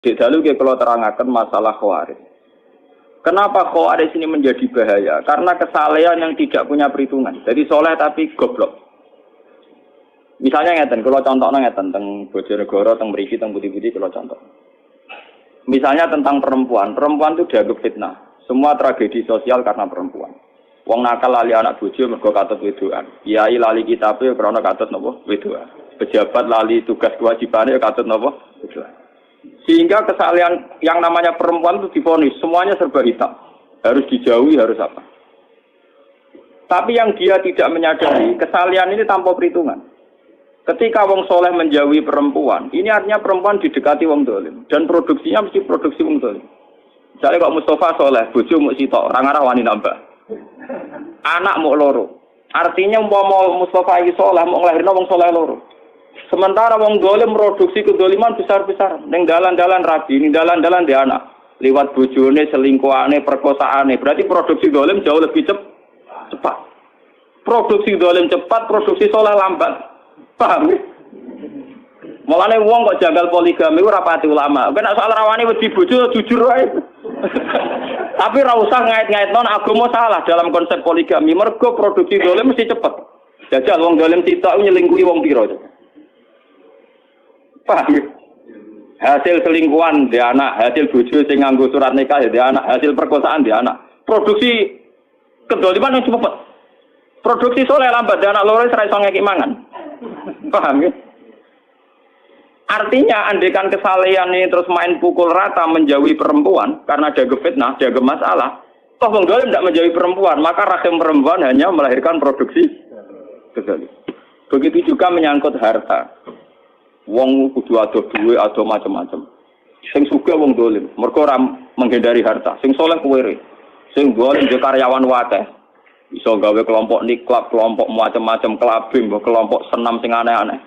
Di dalu kalau terangkan masalah khawarij. Kenapa khawarij ini menjadi bahaya? Karena kesalehan yang tidak punya perhitungan. Jadi soleh tapi goblok. Misalnya ngeten, kalau contohnya ngeten tentang Bojonegoro, tentang Mriki, tentang Putih-Putih, kalau contoh. Misalnya tentang perempuan itu dianggap fitnah. Semua tragedi sosial karena perempuan. Wong nakal lali anak bojo mergo katut wedoan. Kiai lali kitabe krana katut napa wedoan. Pejabat lali tugas kewajibane katut napa wedoan. Sehingga kesalahan yang namanya perempuan itu divonis semuanya serba hitam. Harus dijauhi, harus apa. Tapi yang dia tidak menyadari, kesalahan ini tanpa perhitungan. Ketika wong soleh menjauhi perempuan, ini artinya perempuan didekati wong dolim. Dan produksinya mesti produksi wong dolim. Misalnya kok Mustafa soleh, bojo mau sitok, orang arah wani nambah. Anak mau loro. Artinya mau Mustafa iki soleh, mau ngelahirno wong soleh loro. Sementara wong dolim produksi kedoliman besar-besar. Ning dalan-dalan rabi, ning dalan-dalan di anak. Liwat bojone, selingkuhane, perkosaane. Berarti produksi dolim jauh lebih cepat. Produksi dolim cepat, produksi soleh lambat. Paham? Mulane wong kok janggal poligami ora pati ulama. Nek soal rawani wedi bojo jujur wae. Tapi ora usah ngait-ngaitno agama salah dalam konsep poligami. Mergo produksi dolim mesti cepet. Jajal wong dolim sitok nyelingkuhi wong pira. Paham? Hasil selingkuhan di anak, hasil bojo sing nganggo surat nikah di anak, hasil perkosaan di anak. Produksi kedoliman yang cepet. Produksi soleh lambat di anak loro ora iso ngeki mangan. Paham ya? Artinya andekan kesalehan ini terus main pukul rata menjauhi perempuan karena ada fitnah, ada masalah. Toh wong dolim tidak menjauhi perempuan, maka rahim perempuan hanya melahirkan produksi kezalim. Begitu juga menyangkut harta. Wong kudu ado duwe, ado macam-macam. Sing sugih wong dolim, mergo ora menghindari harta. Sing saleh kuwere. Sing dolim yo karyawan wakeh. Iso gawe kelompok niklab, kelompok macam-macam kelabing, kelompok senam sing aneh-aneh.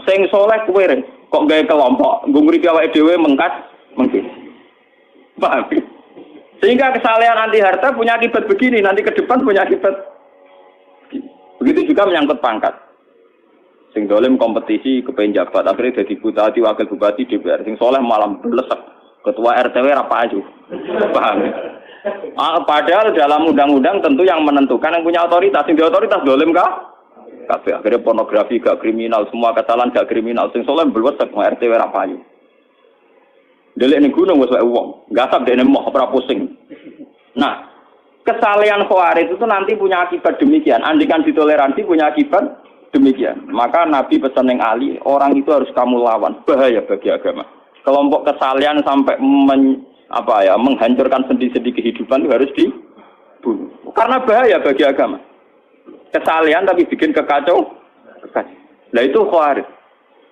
Sing saleh kuwere. Kok gawe kelompok, nggo ngripi awake dhewe mengkas, mengki. Paham? Sehingga kesalehan anti harta punya akibat begini, nanti ke depan punya akibat. Begitu juga menyangkut pangkat. Sing dolim kompetisi kepengen jabat, akhirnya jadi bupati, wakil bupati, DPR. Sing soleh malam belesek, ketua RTW apa aja. Paham? Padahal dalam undang-undang tentu yang menentukan yang punya otoritas. Sing di otoritas dolim kah? Kabeh akhirnya pornografi gak kriminal, semua kesalahan gak kriminal. Sing soleh belesek, RTW apa aja. Delik ning gunung wis wae wong, gasap dene moh ora pusing. Nah, kesalehan khawarij itu nanti punya akibat demikian. Andikan ditoleransi punya akibat demikian. Maka Nabi pesan yang Ali, orang itu harus kamu lawan. Bahaya bagi agama. Kelompok kesalehan sampai menghancurkan sendi-sendi kehidupan itu harus dibunuh. Karena bahaya bagi agama. Kesalehan tapi bikin kekacau. Nah itu khawarij.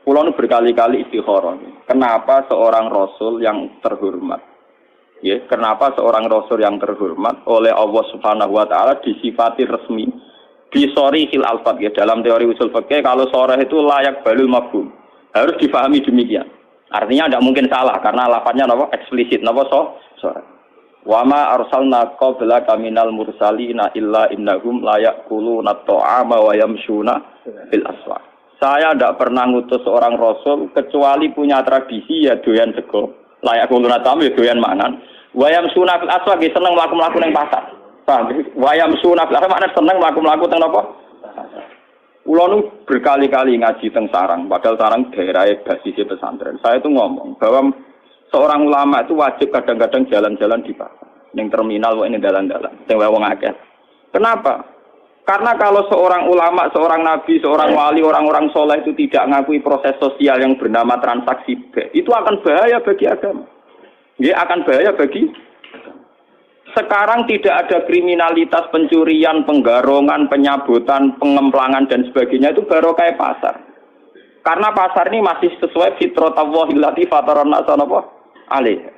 Pulau nu berkali-kali istikharah. Kenapa seorang Rasul yang terhormat? Ya, kenapa seorang Rasul yang terhormat oleh Allah Subhanahu Wa Taala disifati resmi? Bisori hil alfat ya dalam teori usul fikih kalau sore itu layak balul mafhum harus difahami demikian. Artinya tidak mungkin salah karena lafadznya apa eksplisit napa sore. Wa ma arsalna qablaka minal mursalina illa innahum layakuluna ta'ama wa yamshuna fil aswaq. Saya tidak pernah ngutus seorang rasul kecuali punya tradisi ya doyan sego. Layakuluna ta'ama ya doyan mangan. Wa yamshuna fil aswaq seneng mlaku-mlaku ning pasar. Paham? Wayam sunaf, makna seneng mlaku-mlaku teng napa? Kula nu berkali-kali ngaji teng Sarang, padahal Sarang daerah basis pesantren. Saya itu ngomong bahwa seorang ulama itu wajib kadang-kadang jalan-jalan di pasar, ning terminal wae ning dalan-dalan, sing wong akeh. Kenapa? Karena kalau seorang ulama, seorang nabi, seorang wali, orang-orang soleh itu tidak mengakui proses sosial yang bernama transaksi, itu akan bahaya bagi agama. Ya, akan bahaya bagi sekarang tidak ada kriminalitas pencurian, penggarongan, penyabutan, pengemplangan dan sebagainya itu baru kayak pasar. Karena pasar ini masih sesuai fitratallahi allati fataran nasa alaih.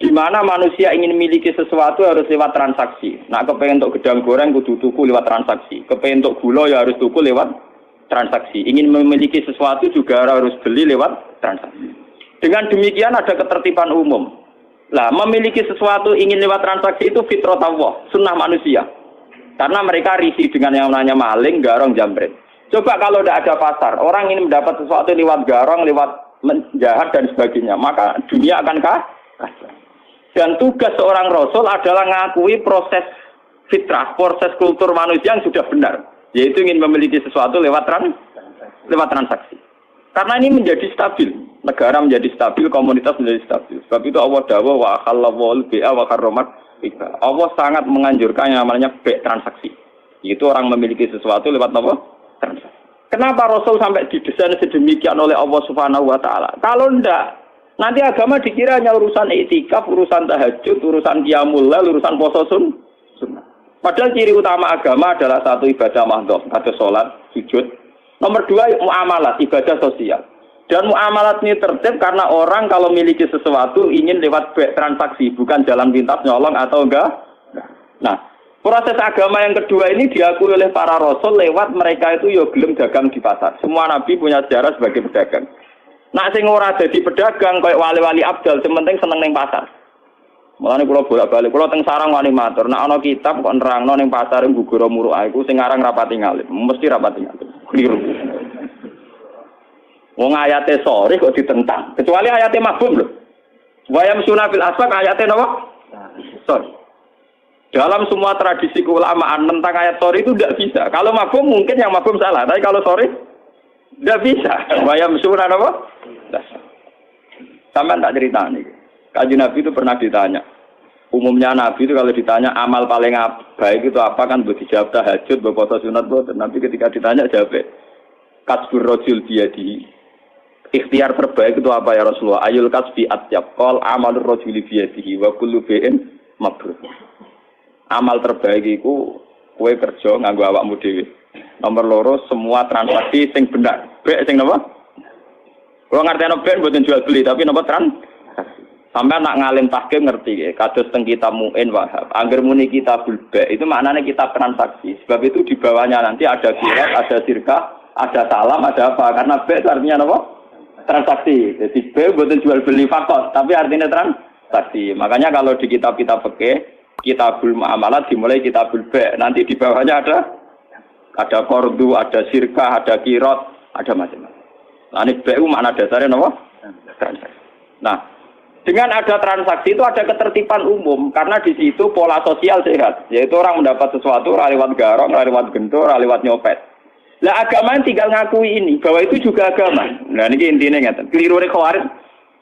Di mana manusia ingin memiliki sesuatu harus lewat transaksi. Nah, kepengen untuk gedang goreng kudu tuku lewat transaksi. Kepengen untuk gula ya harus tuku lewat transaksi. Ingin memiliki sesuatu juga harus beli lewat transaksi. Dengan demikian ada ketertiban umum. Lah, memiliki sesuatu ingin lewat transaksi itu fitrah Allah, sunnah manusia. Karena mereka risih dengan yang namanya maling, garong, jambret. Coba kalau tidak ada pasar, orang ingin mendapat sesuatu lewat garong, lewat menjahat dan sebagainya, maka dunia akan kacau. Dan tugas seorang rasul adalah mengakui proses fitrah, proses kultur manusia yang sudah benar, yaitu ingin memiliki sesuatu lewat transaksi. Karena ini menjadi stabil, negara menjadi stabil, komunitas menjadi stabil. Sebab itu Allah dawuh wa halawul bi'a wa harramat riba. Allah sangat menganjurkan yang namanya transaksi. Itu orang memiliki sesuatu lewat apa? Transaksi. Kenapa Rasul sampai didesain sedemikian oleh Allah Subhanahu wa taala? Kalau enggak, nanti agama dikira hanya urusan iktikaf, urusan tahajud, urusan qiyamul lail, urusan puasa sunnah. Padahal ciri utama agama adalah satu ibadah mahdhah, ada salat, sujud. Nomor dua muamalat, ibadah sosial. Dan muamalat ini tertib karena orang kalau memiliki sesuatu ingin lewat transaksi, bukan jalan pintas nyolong atau enggak. Nah, proses agama yang kedua ini diakui oleh para rasul lewat mereka itu yo gelem dagang di pasar. Semua nabi punya sejarah sebagai pedagang. Nak sing ora dadi pedagang kayak wali-wali abdal, sing penting seneng ning pasar. Mulane kula bolak-balik, kula teng sarang wani matur, nek ana kitab kok nerangno ning pasar Gugura Muruk iku sing aran rapati ngalim, mesti rapati ngalim. Kliru. Wong ayate sore kok ditentang, kecuali ayate mabum lho. Wa yamsuna fil asfaq ayate napa? Sorry. Dalam semua tradisi keulamaan tentang ayat sore itu tidak bisa. Kalau mabum mungkin yang mabum salah, tapi kalau sore tidak bisa. Bayam surah apa? Sampai tak cerita nih. Kaji Nabi itu pernah ditanya. Umumnya Nabi itu kalau ditanya amal paling baik itu apa kan buat dijawab tahajud, buat puasa sunat, buat Nabi ketika ditanya jawab kasbur rojul biyadi. Ikhtiar terbaik itu apa ya Rasulullah? Ayul kasbi atyab qol amalur rojuli biyadihi wa kullu bi'in mabrur. Amal terbaik itu kue kerja nganggo awakmu dhewe. Nomor loro semua transaksi sing benar. Bek sing napa? Kalau ngerti bek mboten jual beli tapi napa transaksi. Sampai nak ngalim tahkim ngerti ya. Kados teng kitab Mu'in Wahab. Angger muni kitabul bek itu maknanya kitab transaksi. Sebab itu di bawahnya nanti ada kirat, ada sirkah, ada salam, ada apa. Karena bek itu artinya napa? Transaksi. Jadi bek mboten jual beli fakot, tapi artinya transaksi. Makanya kalau di kitab-kitab fikih Kitabul Muamalat dimulai Kitabul Ba'. Nanti di bawahnya ada kordu, ada sirkah, ada kirot, ada macam-macam. Nah, ini BU makna dasarnya apa? Transaksi. Nah, dengan ada transaksi itu ada ketertiban umum karena di situ pola sosial sehat, yaitu orang mendapat sesuatu lewat garong, lewat gentur, lewat nyopet. Lah agama tinggal ngakui ini bahwa itu juga agama. Nah, ini intinya ngeten. Keliru Khawarij.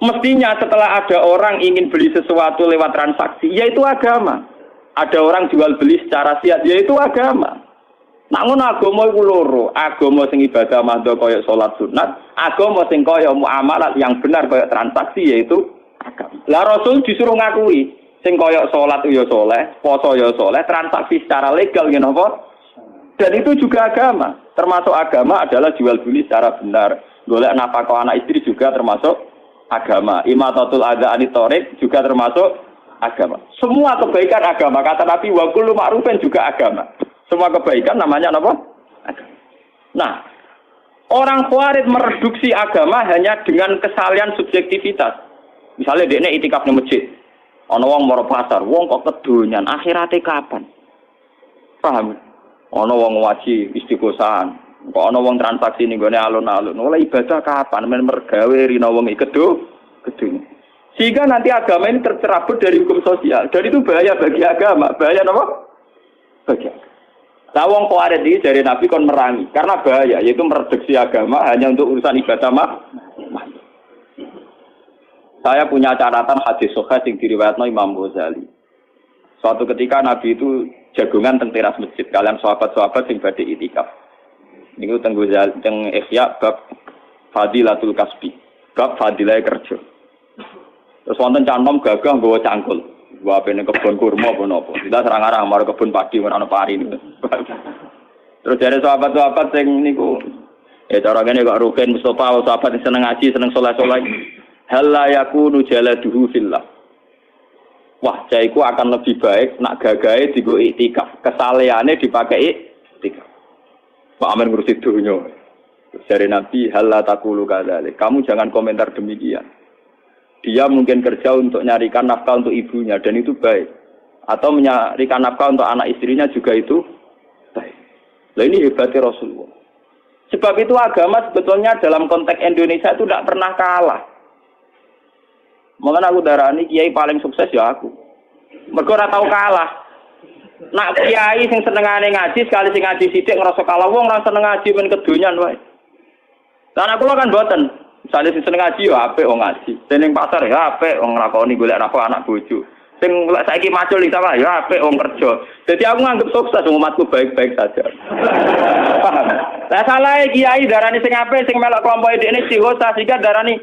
Mestinya setelah ada orang ingin beli sesuatu lewat transaksi, yaitu agama. Ada orang jual beli secara siat, yaitu agama. Namun agama itu loro, agama sing ibadah mahdhah kaya salat sunat, agama sing kaya muamalat yang benar kaya transaksi yaitu agama. Lah Rasul disuruh ngakui, sing kaya salat ya saleh, poso ya saleh, transaksi secara legal ngene apa? Dan itu juga agama. Termasuk agama adalah jual beli secara benar. Golek nafkah anak istri juga termasuk agama. Imatatul adza anitorik juga termasuk agama. Semua kebaikan agama. Kata Nabi wa kullu ma'rufin juga agama. Semua kebaikan namanya apa? Agama. Nah, orang Khawarij mereduksi agama hanya dengan kesalahan subjektivitas. Misalnya dekne itikaf di masjid. Ana wong mara pasar, wong kok kedonyan, akhirate kapan? Paham? Ana wong waji istiqosahan. Kok ana wong transaksi ning gone alun-alun. Oleh ibadah kapan men mergawe rina wong iki gedhe. Sehingga nanti agama ini tercerabut dari hukum sosial. Dan itu bahaya bagi agama. Bahaya apa? Bagi agama. Nah, wong Khawarij iki dari Nabi kon merangi karena bahaya, yaitu mereduksi agama hanya untuk urusan ibadah Saya punya catatan hadis sahih sing diriwayatno Imam Ghazali. Suatu ketika Nabi itu jagungan teng teras masjid kalian sahabat-sahabat sing badhe itikaf. Niku teng Ghazali teng Ihya bab Fadilatul Kasbi, bab fadilah kerja. Terus wonten cantom gagah nggawa cangkul. Wa apene kebon kurma apa napa. Kita serang-arang marang kebon padi ana pari niku. Terus dari sahabat-sahabat sing niku cara ngene kok Rukin Mustofa sahabat sing seneng ngaji, seneng saleh-saleh. Hal la yakunu jaladuhu fillah. Wah, jaiku akan lebih baik nak gagahe digo iktikaf. Kesaleane dipakai iktikaf. Pak Amin ngurusi dunya. Dari Nabi hal la taqulu kadzalik. Kamu jangan komentar demikian. Dia mungkin kerja untuk nyarikan nafkah untuk ibunya dan itu baik. Atau menyarikan nafkah untuk anak istrinya juga itu baik. Lah ini hebatnya Rasulullah. Sebab itu agama sebetulnya dalam konteks Indonesia itu tidak pernah kalah. Makanya aku darani kiai paling sukses ya aku. Mergo ora tau kalah. Nak kiai sing senengane ngaji sekali sing ngaji sithik ngrasa kalah wong ora seneng ngaji men kedonyan wae. Lan aku kan mboten. Misale sing seneng ngaji ya apik wong ngaji. Dening pasar ya apik wong nglakoni golek nafkah anak bojo. Sing saiki macul iki sama ya apik wong kerja. Jadi aku nganggep sukses umatku baik-baik saja. Paham? Lah salah kiai darani sing apik sing melok kelompok dekne dihosa sehingga darani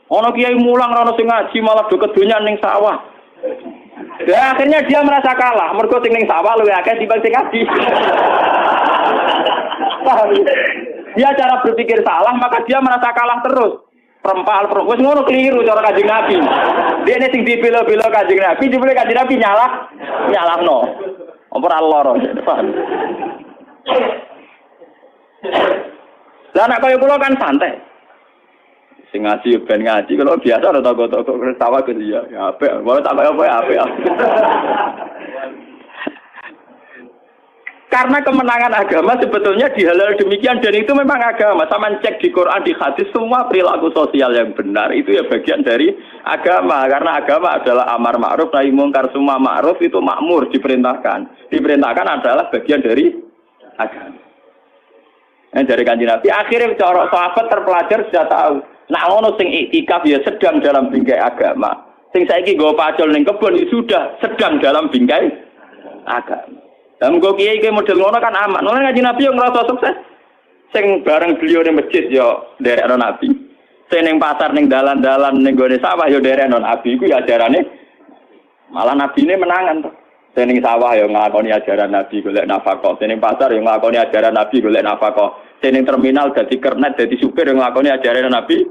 ono kiai mulang ora ono sing ngaji malah do kedonyan ning sawah. Ya akhirnya dia merasa kalah, mergo sing ning sawah luwih akeh timbang sing ngaji. Dia cara berpikir salah, maka dia merasa kalah terus. Perempal wis ngono keliru cara Kanjeng Nabi. Dene sing dibela-bela Kanjeng Nabi, dibela Kanjeng Nabi nyalahno. Apa ora lara, paham? Lah nek kaya kula kan santai. Sing ngaji ben ngaji kalau biasa ada toko-toko ketawa ke dia ya apik wae tak kaya apa apik. Karena kemenangan agama sebetulnya dihalal demikian dan itu memang agama. Sama cek di Quran di hadis semua perilaku sosial yang benar itu ya bagian dari agama karena agama adalah amar ma'ruf nahi mungkar semua ma'ruf itu makmur diperintahkan adalah bagian dari agama. Dari Kanjeng Nabi akhirnya cara sahabat terpelajar sudah tahu. Nah ngono sing iktikaf ya sedang dalam bingkai agama. Sing saiki nggo pacul ning kebon sudah sedang dalam bingkai agama. Dan nggo kiai model ngono kan aman. Ngono Kanjeng Nabi yang ngrasa sukses. Sing bareng beliau ning masjid ya nderekno Nabi. Sing ning pasar ning dalan-dalan ning gone sawah ya nderekno Nabi iku ya ajarane malah nabine menangan to. Sing ning sawah ya nglakoni ajaran Nabi golek nafkah. Sing ning pasar ya nglakoni ajaran Nabi golek nafkah. Sing ning terminal dadi kernet dadi supir ya nglakoni ajaran Nabi.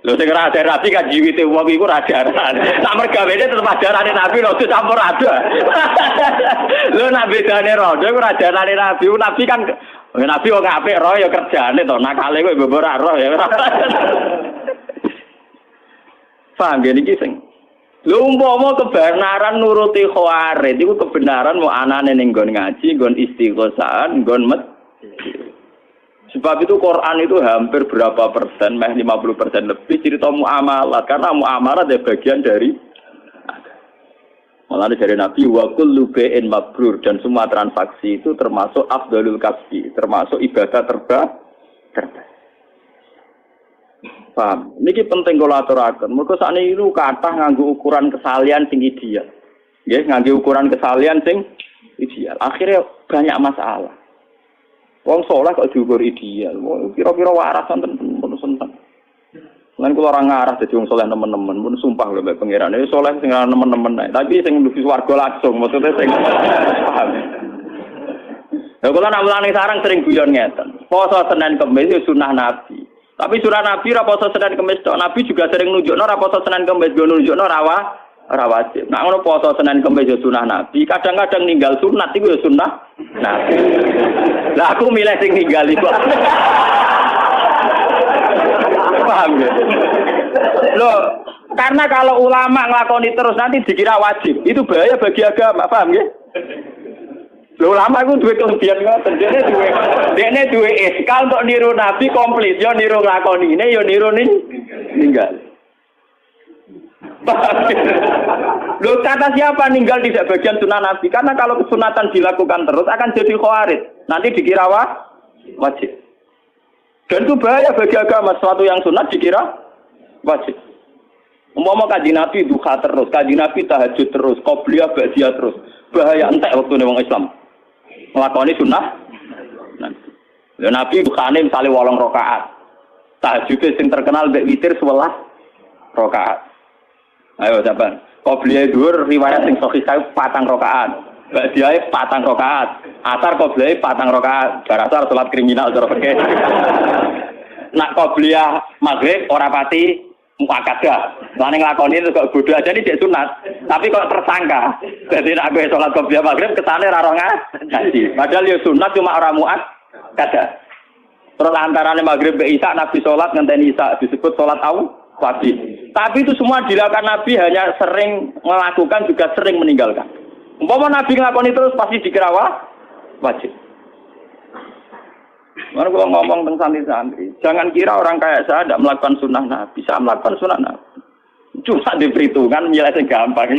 Lho sing ora ajaran Nabi kan jiwite wong iku ora ajaran. Sak mergawene tetep ajarane Nabi lho campur ada. Lho nek bedane rodo iku ora ajarane Nabi. Nabi kan Nabi wong apik roh ya kerjane to. Nakale kowe mbok ora roh ya. Paham gene iki sing lho umpama kebenaran nuruti khawarid iku kebenaran mau anane ning nggon ngaji, nggon istighosah, nggon sebab itu Quran itu hampir berapa persen, meh 50% lebih cerita muamalah karena muamalah adalah bagian dari malah dari Nabi wa kullu bai'in mabrur dan semua transaksi itu termasuk afdalul kasbi, termasuk ibadah terbaik. Paham? Niki penting kula aturaken. Mergo sakniki niku kathah nganggo ukuran kesalian sing ideal. Nggih, nganggo ukuran kesalian sing ideal. Akhirnya banyak masalah. Wong saleh kok diukur ideal. Wong kira-kira waras wonten pun seneng. Lan kula ora ngarah dadi wong saleh nemen-nemen, mun sumpah lho mbek pangeran. Saleh sing ora nemen-nemen ae, tapi sing mlebu swarga langsung, maksudnya sing paham. Lha kula nak mulane sarang sering guyon ngeten. Poso Senin Kamis sunah Nabi. Tapi surah Nabi ra poso Senin Kamis tok. Nabi juga sering nunjukno ra poso Senin Kamis, go nunjukno ora wajib. Nah ngono poso Senin Kamis ya sunah Nabi. Kadang-kadang ninggal sunat iku ya sunah Nabi. Lah aku milih sing ninggal iku. Paham ya? Loh, karena kalau ulama nglakoni terus nanti dikira wajib. Itu bahaya bagi agama, paham ya? Lho ulama iku duwe kelebihan ngoten. Dene duwe iskal untuk niru Nabi komplit, yo niru nglakonine, yo niru ninggal. Lho kata siapa ninggal tidak bagian sunnah Nabi? Karena kalau kesunatan dilakukan terus akan jadi khawarij. Nanti dikira wajib. Dan itu bahaya bagi agama, sesuatu yang sunat dikira wajib. Umpama Kanjeng Nabi duha terus, Kanjeng Nabi tahajud terus, qobliyah ba'diyah terus. Bahaya entek waktu wong Islam. Nglakoni sunnah. Lha Nabi dukhane misale 8 rakaat. Tahajud sing terkenal mbek witir 11 rakaat. Ayo sampean. Qobliyah dhuwur riwayat sing sahih 4 rakaat. Ba'diyah 4 rakaat. Asar qobliyah 4 rakaat. Barasar salat kriminal cara fikih. Nak qobliyah maghrib ora pati muakadah. Lah ning nglakoni itu kok bodho aja iki sunat. Tapi kok tersangka. Dadi nek kowe salat qobliyah maghrib ketane ora ngaji. Padahal ya sunat cuma ora muakadah. Terus antarane maghrib be isya Nabi salat ngenteni isya disebut salat wajib. Tapi itu semua dilakukan Nabi hanya sering melakukan juga sering meninggalkan. Umpama Nabi nglakoni terus pasti dikira wajib. Mana kalau ngomong tentang santri-santri, jangan kira orang kayak saya tidak melakukan sunnah Nabi, bisa melakukan sunnah Nabi. Cuma di perhitungan nilai gampang.